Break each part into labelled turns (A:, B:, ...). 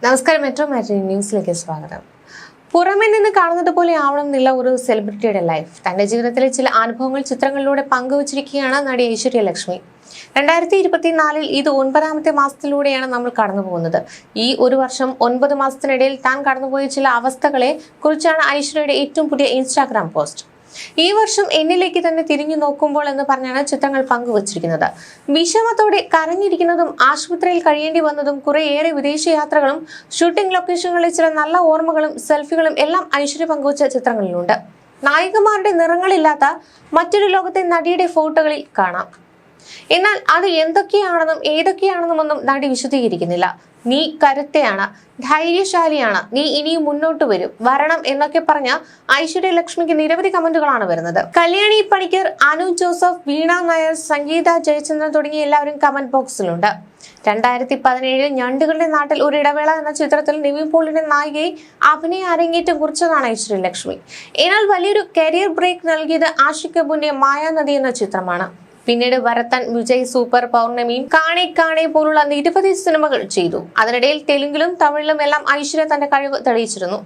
A: നമസ്കാരം, മെട്രോ മാറ്റിനി ന്യൂസിലേക്ക് സ്വാഗതം. പുറമെ നിന്ന് കാണുന്നത് പോലെ ആവണം എന്നില്ല ഒരു സെലിബ്രിറ്റിയുടെ ലൈഫ്. തന്റെ ജീവിതത്തിലെ ചില അനുഭവങ്ങൾ ചിത്രങ്ങളിലൂടെ പങ്കുവച്ചിരിക്കുകയാണ് നടി ഐശ്വര്യ ലക്ഷ്മി. 2024 ഇത് 9ാമത്തെ മാസത്തിലൂടെയാണ് നമ്മൾ കടന്നു പോകുന്നത്. ഈ ഒരു വർഷം 9 മാസത്തിനിടയിൽ താൻ കടന്നുപോയ ചില അവസ്ഥകളെ കുറിച്ചാണ് ഐശ്വര്യയുടെ ഏറ്റവും പുതിയ ഇൻസ്റ്റാഗ്രാം പോസ്റ്റ്. ഈ വർഷം എന്നിലേക്ക് തന്നെ തിരിഞ്ഞു നോക്കുമ്പോൾ എന്ന് പറഞ്ഞാണ് ചിത്രങ്ങൾ പങ്കുവച്ചിരിക്കുന്നത്. വിഷമത്തോടെ കരഞ്ഞിരിക്കുന്നതും ആശുപത്രിയിൽ കഴിയേണ്ടി വന്നതും കുറേയേറെ വിദേശയാത്രകളും ഷൂട്ടിംഗ് ലൊക്കേഷനുകളിലെ ചില നല്ല ഓർമ്മകളും സെൽഫികളും എല്ലാം ഐശ്വര്യ പങ്കുവച്ച ചിത്രങ്ങളിലുണ്ട്. നായികമാരുടെ നിറങ്ങളില്ലാത്ത മറ്റൊരു ലോകത്തെ നടിയുടെ ഫോട്ടോകളിൽ കാണാം. എന്നാൽ അത് എന്തൊക്കെയാണെന്നും ഏതൊക്കെയാണെന്നുമൊന്നും നടി വിശദീകരിക്കുന്നില്ല. നീ കരുത്തയാണ്, ധൈര്യശാലിയാണ്, നീ ഇനിയും മുന്നോട്ട് വരണം എന്നൊക്കെ പറഞ്ഞ ഐശ്വര്യ ലക്ഷ്മിക്ക് നിരവധി കമന്റുകളാണ് വരുന്നത്. കല്യാണി പണിക്കർ, അനു ജോസഫ്, വീണ നായർ, സംഗീത ജയചന്ദ്രൻ തുടങ്ങിയ എല്ലാവരും കമന്റ് ബോക്സിലുണ്ട്. 2017 ഞണ്ടുകളുടെ നാട്ടിൽ ഒരു ഇടവേള എന്ന ചിത്രത്തിൽ നിവിൻ പോളിയുടെ നായികയെ അഭിനയ അരങ്ങേറ്റം കുറിച്ചതാണ് ഐശ്വര്യ ലക്ഷ്മി. എന്നാൽ വലിയൊരു കരിയർ ബ്രേക്ക് നൽകിയത് ആഷിക് കപൂറിന്റെ മായാനദി എന്ന ചിത്രമാണ്. പിന്നീട് വരത്തൻ, വിജയ്, സൂപ്പർ, പൗർണമിയും, കാണേ കാണേ പോലുള്ള നിരവധി സിനിമകൾ ചെയ്തു. അതിനിടയിൽ തെലുങ്കിലും തമിഴിലും എല്ലാം ഐശ്വര്യ തന്റെ കഴിവ് തെളിയിച്ചിരുന്നു.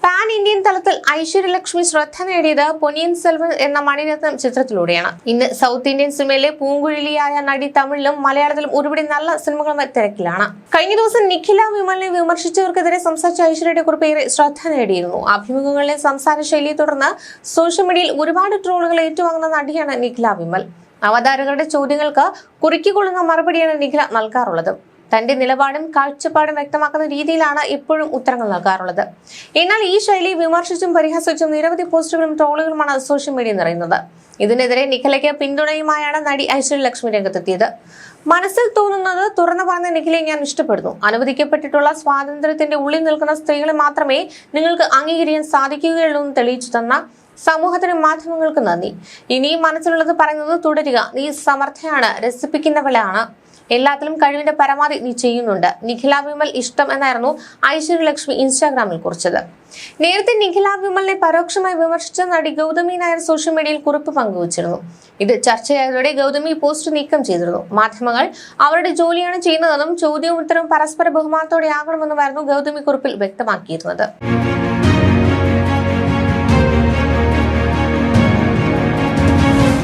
A: പാൻ ഇന്ത്യൻ തലത്തിൽ ഐശ്വര്യ ലക്ഷ്മി ശ്രദ്ധ നേടിയത് പൊന്നിയിൻ സെൽവൻ എന്ന മണിരത്നം ചിത്രത്തിലൂടെയാണ്. ഇന്ന് സൗത്ത് ഇന്ത്യൻ സിനിമയിലെ പൂങ്കുഴലിയായ നടി തമിഴിലും മലയാളത്തിലും ഒരുപിടി നല്ല സിനിമകളുമായി തിരക്കിലാണ്. കഴിഞ്ഞ ദിവസം നിഖില വിമലിനെ വിമർശിച്ചവർക്കെതിരെ സംസാരിച്ച ഐശ്വര്യയുടെ കുറിപ്പ് ഏറെ ശ്രദ്ധ നേടിയിരുന്നു. അഭിമുഖങ്ങളിലെ സംസാര ശൈലിയെ തുടർന്ന് സോഷ്യൽ മീഡിയയിൽ ഒരുപാട് ട്രോളുകൾ ഏറ്റുവാങ്ങുന്ന നടിയാണ് നിഖില വിമൽ. അവതാരകരുടെ ചോദ്യങ്ങൾക്ക് കുറിക്കൊള്ളുന്ന മറുപടിയാണ് നിഖില നൽകാറുള്ളത്. തന്റെ നിലപാടും കാഴ്ചപ്പാടും വ്യക്തമാക്കുന്ന രീതിയിലാണ് എപ്പോഴും ഉത്തരങ്ങൾ നൽകാറുള്ളത്. എന്നാൽ ഈ ശൈലി വിമർശിച്ചും പരിഹസിച്ചും നിരവധി പോസ്റ്റുകളും ട്രോളുകളുമാണ് സോഷ്യൽ മീഡിയ നിറയുന്നത്. ഇതിനെതിരെ നിഖിലയ്ക്ക് പിന്തുണയുമായാണ് നടി ഐശ്വര്യ ലക്ഷ്മി രംഗത്തെത്തിയത്. മനസ്സിൽ തോന്നുന്നത് തുറന്നു പറഞ്ഞ നിഖിലയെ ഞാൻ ഇഷ്ടപ്പെടുന്നു. അനുവദിക്കപ്പെട്ടിട്ടുള്ള സ്വാതന്ത്ര്യത്തിന്റെ ഉള്ളിൽ നിൽക്കുന്ന സ്ത്രീകളെ മാത്രമേ നിങ്ങൾക്ക് അംഗീകരിക്കാൻ സാധിക്കുകയുള്ളൂ എന്ന് തെളിയിച്ചു തന്ന സമൂഹത്തിനും മാധ്യമങ്ങൾക്ക് നന്ദി. ഇനിയും മനസ്സിലുള്ളത് പറയുന്നത് തുടരുക. നീ സമർത്ഥയാണ്, രസിപ്പിക്കുന്നവളാണ്, എല്ലാത്തിലും കഴിവിന്റെ പരമാവധി നീ ചെയ്യുന്നുണ്ട്. നിഖില വിമൽ ഇഷ്ടം എന്നായിരുന്നു ഐശ്വര്യ ലക്ഷ്മി ഇൻസ്റ്റാഗ്രാമിൽ കുറിച്ചത്. നേരത്തെ നിഖില വിമലിനെ പരോക്ഷമായി വിമർശിച്ച നടി ഗൗതമി നായർ സോഷ്യൽ മീഡിയയിൽ കുറിപ്പ് പങ്കുവച്ചിരുന്നു. ഇത് ചർച്ചയായതോടെ ഗൗതമി പോസ്റ്റ് നീക്കം ചെയ്തിരുന്നു. മാധ്യമങ്ങൾ അവരുടെ ജോലിയാണ് ചെയ്യുന്നതെന്നും ചോദ്യവും ഉത്തരവും പരസ്പര ബഹുമാനത്തോടെ ആകണമെന്നുമായിരുന്നു ഗൗതമി കുറിപ്പിൽ വ്യക്തമാക്കിയിരുന്നത്.